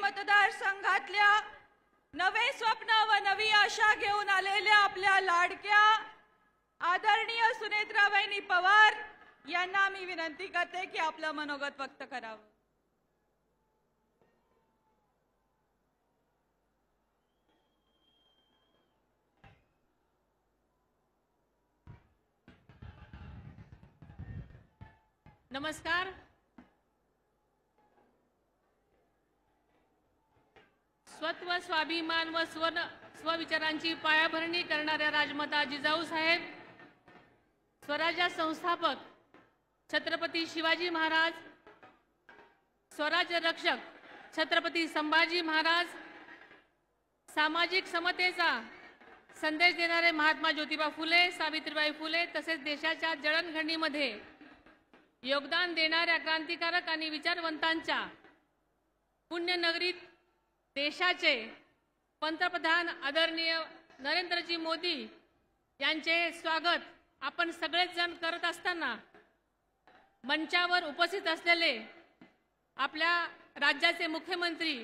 मतदारसंघातल्या नवे स्वप्न व नवी आशा घेऊन आलेल्या आपल्या लाडक्या आदरणीय सुनेत्राबाई पवार यांना मी विनंती करते की आपलं मनोगत व्यक्त करावं। नमस्कार। स्वत्व स्वाभिमान व स्वविचारांची पायाभरणी करणाऱ्या राजमाता जिजाऊ साहेब, स्वराज्य संस्थापक छत्रपती शिवाजी महाराज, स्वराज्य रक्षक छत्रपती संभाजी महाराज, सामाजिक समतेचा संदेश देणारे महात्मा ज्योतिबा फुले, सावित्रीबाई फुले तसेच देशाच्या जडणघडणीमध्ये योगदान देणाऱ्या क्रांतिकारक आणि विचारवंतांच्या पुण्यनगरीत देशाचे पंतप्रधान आदरणीय नरेंद्रजी मोदी यांचे स्वागत आपण सगळेच जण करत असताना मंचावर उपस्थित असलेले आपल्या राज्याचे मुख्यमंत्री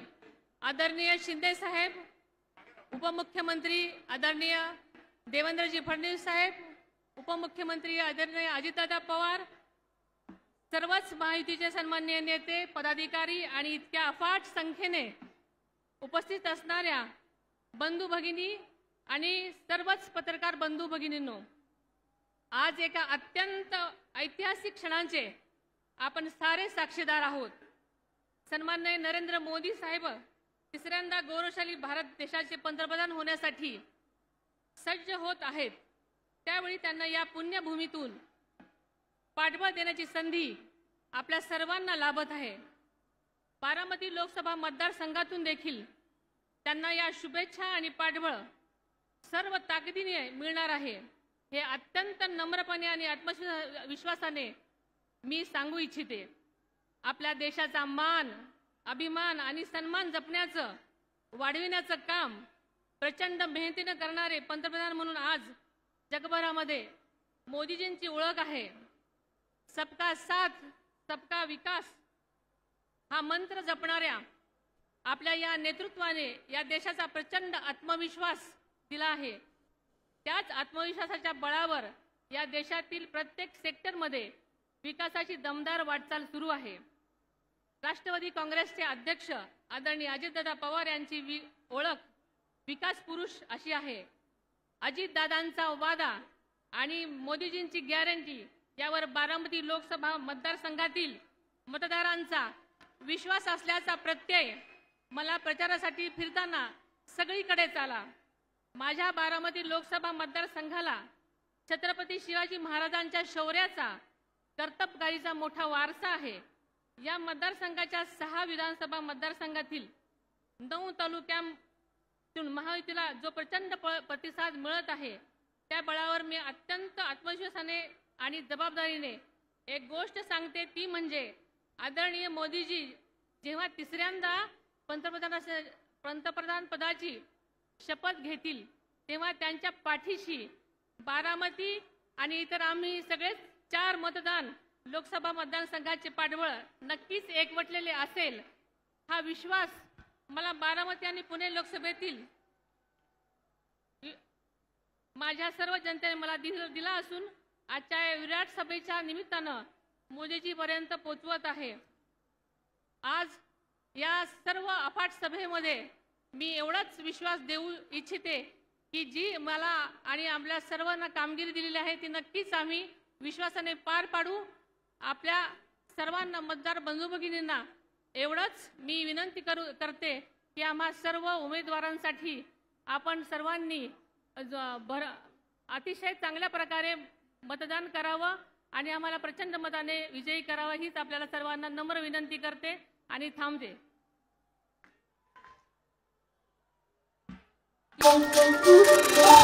आदरणीय शिंदे साहेब, उपमुख्यमंत्री आदरणीय देवेंद्रजी फडणवीस साहेब, उपमुख्यमंत्री आदरणीय अजितदादा पवार, सर्वच महायुतीचे सन्माननीय नेते, पदाधिकारी आणि इतक्या अफाट संख्येने उपस्थित असणाऱ्या बंधू भगिनी आणि सर्वच पत्रकार बंधू भगिनींनो, आज एका अत्यंत ऐतिहासिक क्षणांचे आपण सारे साक्षीदार आहोत। सन्माननीय नरेंद्र मोदी साहेब तिसऱ्यांदा गौरवशाली भारत देशाचे पंतप्रधान होण्यासाठी सज्ज होत आहेत। त्यावेळी त्यांना या पुण्यभूमीतून पाठबळ देण्याची संधी आपल्या सर्वांना लाभत आहे। बारामती लोकसभा मतदारसंघातून देखील त्यांना या शुभेच्छा आणि पाठबळ सर्व ताकदीने मिळणार आहे, हे अत्यंत नम्रपणे आणि आत्मविश्वासाने मी सांगू इच्छिते। आपल्या देशाचा मान, अभिमान आणि सन्मान जपण्याचं, वाढविण्याचं काम प्रचंड मेहनतीने करणारे पंतप्रधान म्हणून आज जगभरामध्ये मोदीजींची ओळख आहे। सबका साथ सबका विकास हा मंत्र जपणाऱ्या आपल्या या नेतृत्वाने या देशाचा प्रचंड आत्मविश्वास दिला आहे। त्याच आत्मविश्वासाच्या बळावर या देशातील प्रत्येक सेक्टरमध्ये विकासाची दमदार वाटचाल सुरू आहे। राष्ट्रवादी काँग्रेसचे अध्यक्ष आदरणीय अजितदादा पवार यांची ओळख विकास पुरुष अशी आहे। अजितदादांचा वादा आणि मोदीजींची गॅरंटी यावर बारामती लोकसभा मतदारसंघातील मतदारांचा विश्वास असल्याचा प्रत्यय मला प्रचारासाठी फिरताना सगळीकडेच आला। माझ्या बारामती लोकसभा मतदारसंघाला छत्रपती शिवाजी महाराजांच्या शौर्याचा, कर्तबगारीचा मोठा वारसा आहे। या मतदारसंघाच्या 6 विधानसभा मतदारसंघातील 9 तालुक्यांतून महायुतीला जो प्रचंड प्रतिसाद मिळत आहे, त्या बळावर मी अत्यंत आत्मविश्वासाने आणि जबाबदारीने एक गोष्ट सांगते, ती म्हणजे आदरणीय मोदीजी जेव्हा तिसऱ्यांदा पंतप्रधान पदाची शपथ घेतील तेव्हा त्यांच्या पाठीशी बारामती आणि इतर आम्ही सगळे 4 मतदान लोकसभा मतदारसंघाचे पाठबळ नक्कीच एकवटलेले असेल। हा विश्वास मला बारामती आणि पुणे लोकसभेतील माझ्या सर्व जनतेने मला दिला असून आजच्या विराट सभेच्या निमित्तानं मोदीजीपर्यंत पोहोचवत आहे। आज या सर्व अफाट सभेमध्ये मी एवढाच विश्वास देऊ इच्छिते की जी मला आणि आपल्या सर्वांना कामगिरी दिलेली आहे ती नक्कीच आम्ही विश्वासाने पार पाडू। आपल्या सर्वांना मतदार बंधू भगिनींना एवढंच मी विनंती करते की आम्हा सर्व उमेदवारांसाठी आपण सर्वांनी अतिशय चांगल्या प्रकारे मतदान करावं आणि आम्हाला प्रचंड मताने विजयी करावं, हीच आपल्याला सर्वांना नम्र विनंती करते आणि थांबते। Thank you.